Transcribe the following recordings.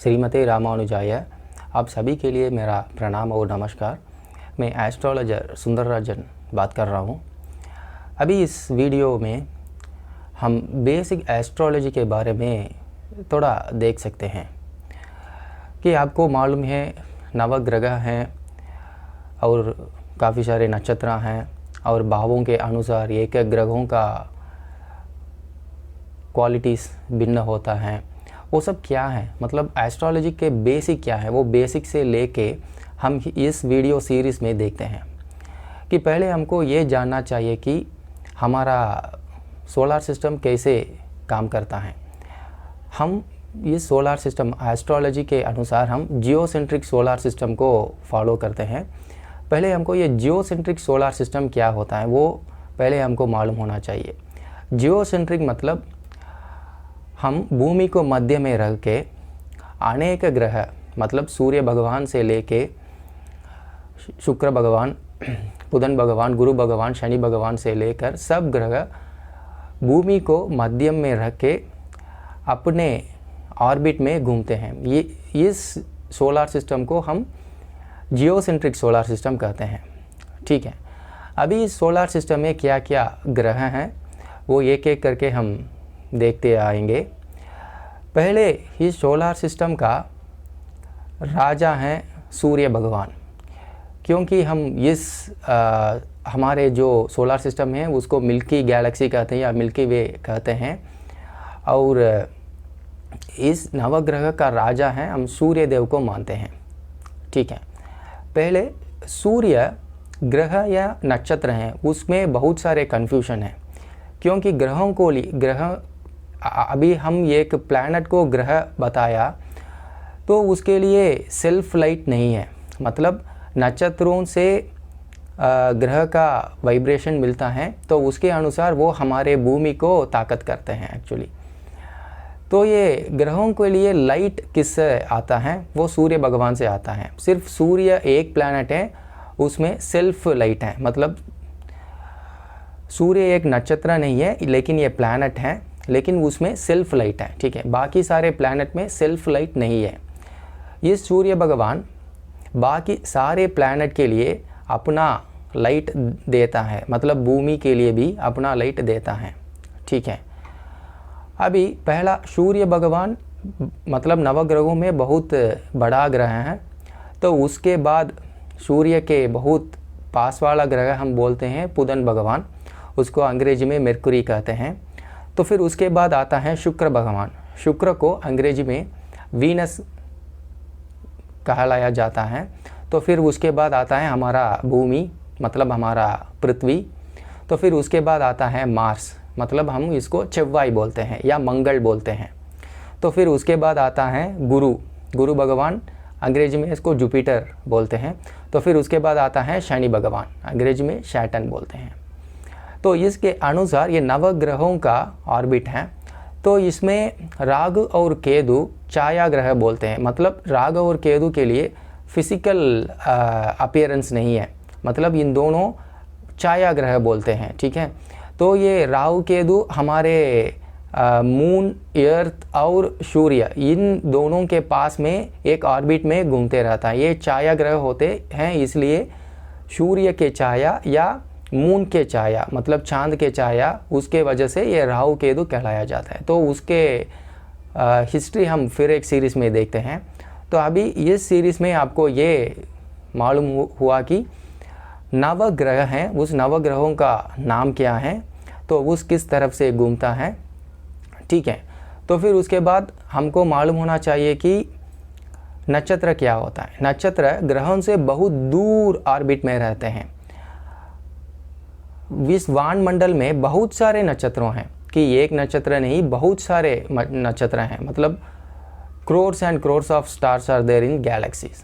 श्रीमते रामानुजाय। आप सभी के लिए मेरा प्रणाम और नमस्कार। मैं एस्ट्रोलॉजर सुंदरराजन बात कर रहा हूँ। अभी इस वीडियो में हम बेसिक एस्ट्रोलॉजी के बारे में थोड़ा देख सकते हैं कि आपको मालूम है नवग्रह हैं और काफ़ी सारे नक्षत्र हैं और भावों के अनुसार एक एक ग्रहों का क्वालिटीज़ भिन्न होता है। वो सब क्या है, मतलब एस्ट्रोलॉजी के बेसिक क्या है, वो बेसिक से लेके हम इस वीडियो सीरीज़ में देखते हैं कि पहले हमको ये जानना चाहिए कि हमारा सोलर सिस्टम कैसे काम करता है। हम इस सोलर सिस्टम एस्ट्रोलॉजी के अनुसार हम जियोसेंट्रिक सोलर सिस्टम को फॉलो करते हैं। पहले हमको ये जियोसेंट्रिक सोलर सिस्टम क्या होता है वो पहले हमको मालूम होना चाहिए। जियोसेंट्रिक मतलब हम भूमि को मध्य में रख के अनेक ग्रह मतलब सूर्य भगवान से लेके शुक्र भगवान, बुधन भगवान, गुरु भगवान, शनि भगवान से लेकर सब ग्रह भूमि को मध्यम में रख के अपने ऑर्बिट में घूमते हैं। ये इस सोलर सिस्टम को हम जियोसेंट्रिक सोलर सिस्टम कहते हैं। ठीक है, अभी इस सोलर सिस्टम में क्या क्या ग्रह हैं वो एक एक करके हम देखते आएंगे। पहले इस सोलर सिस्टम का राजा हैं सूर्य भगवान, क्योंकि हम इस हमारे जो सोलर सिस्टम है उसको मिल्की गैलेक्सी कहते हैं या मिल्की वे कहते हैं, और इस नवग्रह का राजा है हम सूर्य देव को मानते हैं। ठीक है, पहले सूर्य ग्रह या नक्षत्र हैं उसमें बहुत सारे कन्फ्यूजन हैं, क्योंकि ग्रहों को अभी हम एक प्लैनेट को ग्रह बताया तो उसके लिए सेल्फ लाइट नहीं है, मतलब नक्षत्रों से ग्रह का वाइब्रेशन मिलता है तो उसके अनुसार वो हमारे भूमि को ताकत करते हैं एक्चुअली। तो ये ग्रहों के लिए लाइट किससे आता है, वो सूर्य भगवान से आता है। सिर्फ सूर्य एक प्लैनेट है उसमें सेल्फ लाइट है, मतलब सूर्य एक नक्षत्र नहीं है लेकिन ये प्लैनेट है, लेकिन उसमें सेल्फ लाइट है। ठीक है, बाकी सारे प्लैनेट में सेल्फ लाइट नहीं है। ये सूर्य भगवान बाकी सारे प्लैनेट के लिए अपना लाइट देता है, मतलब भूमि के लिए भी अपना लाइट देता है। ठीक है, अभी पहला सूर्य भगवान मतलब नवग्रहों में बहुत बड़ा ग्रह है, तो उसके बाद सूर्य के बहुत पास वाला ग्रह हम बोलते हैं बुधन भगवान, उसको अंग्रेजी में मरकरी कहते हैं। तो फिर उसके बाद आता है शुक्र भगवान, शुक्र को अंग्रेजी में वीनस कहलाया जाता है। तो फिर उसके बाद आता है हमारा भूमि मतलब हमारा पृथ्वी। तो फिर उसके बाद आता है मार्स, मतलब हम इसको चौवाई बोलते हैं या मंगल बोलते हैं। तो फिर उसके बाद आता है गुरु भगवान, अंग्रेजी में इसको जुपिटर बोलते हैं। तो फिर उसके बाद आता है शनि भगवान, अंग्रेजी में सैटर्न बोलते हैं। तो इसके अनुसार ये नवग्रहों का ऑर्बिट है। तो इसमें राहु और केतु छाया ग्रह बोलते हैं, मतलब राहु और केतु के लिए फिजिकल अपीयरेंस नहीं है, मतलब इन दोनों छाया ग्रह बोलते हैं। ठीक है, तो ये राहु केतु हमारे मून, अर्थ और सूर्य इन दोनों के पास में एक ऑर्बिट में घूमते रहता है। ये छाया ग्रह होते हैं, इसलिए सूर्य के छाया या मून के छाया मतलब चांद के छाया उसके वजह से ये राहु केतु कहलाया जाता है। तो उसके हिस्ट्री हम फिर एक सीरीज़ में देखते हैं। तो अभी इस सीरीज़ में आपको ये मालूम हुआ कि नवग्रह हैं, उस नवग्रहों का नाम क्या है, तो उस किस तरफ से घूमता है। ठीक है, तो फिर उसके बाद हमको मालूम होना चाहिए कि नक्षत्र क्या होता है। नक्षत्र ग्रहों से बहुत दूर ऑर्बिट में रहते हैं। इस वानमंडल में बहुत सारे नक्षत्रों हैं कि एक नक्षत्र नहीं, बहुत सारे नक्षत्र हैं, मतलब crores and crores of stars are there in galaxies.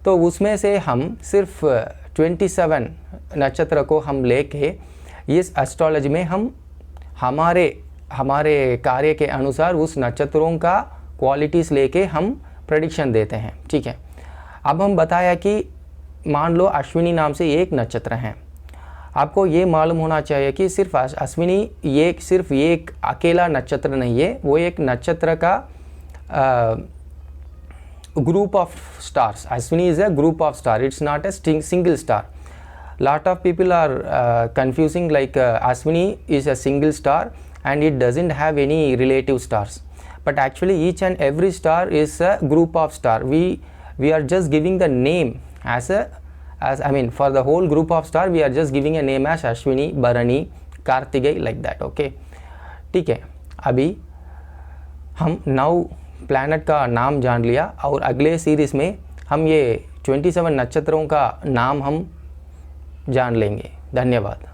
तो उसमें से हम सिर्फ 27 नक्षत्र को हम लेके इस एस्ट्रोलॉजी में हम हमारे कार्य के अनुसार उस नक्षत्रों का क्वालिटीज़ लेके हम प्रेडिक्शन देते हैं। ठीक है, अब हम बताया कि मान लो अश्विनी नाम से एक नक्षत्र है, आपको ये मालूम होना चाहिए कि सिर्फ अश्विनी सिर्फ एक अकेला नक्षत्र नहीं है, वो एक नक्षत्र का group of stars. Ashwini is a group of star. It's not a single star. Lot of people are confusing like Ashwini is a single star and it doesn't have any relative stars. But actually each and every star is a group of star. We are just giving the name as I mean for the whole group of star we are just giving a name as Ashwini, Bharani, Kartikeya like that. Okay, ठीक है. अभी हम 9 planet का नाम जान लिया और अगले सीरीज़ में हम ये 27 नक्षत्रों का नाम हम जान लेंगे. धन्यवाद.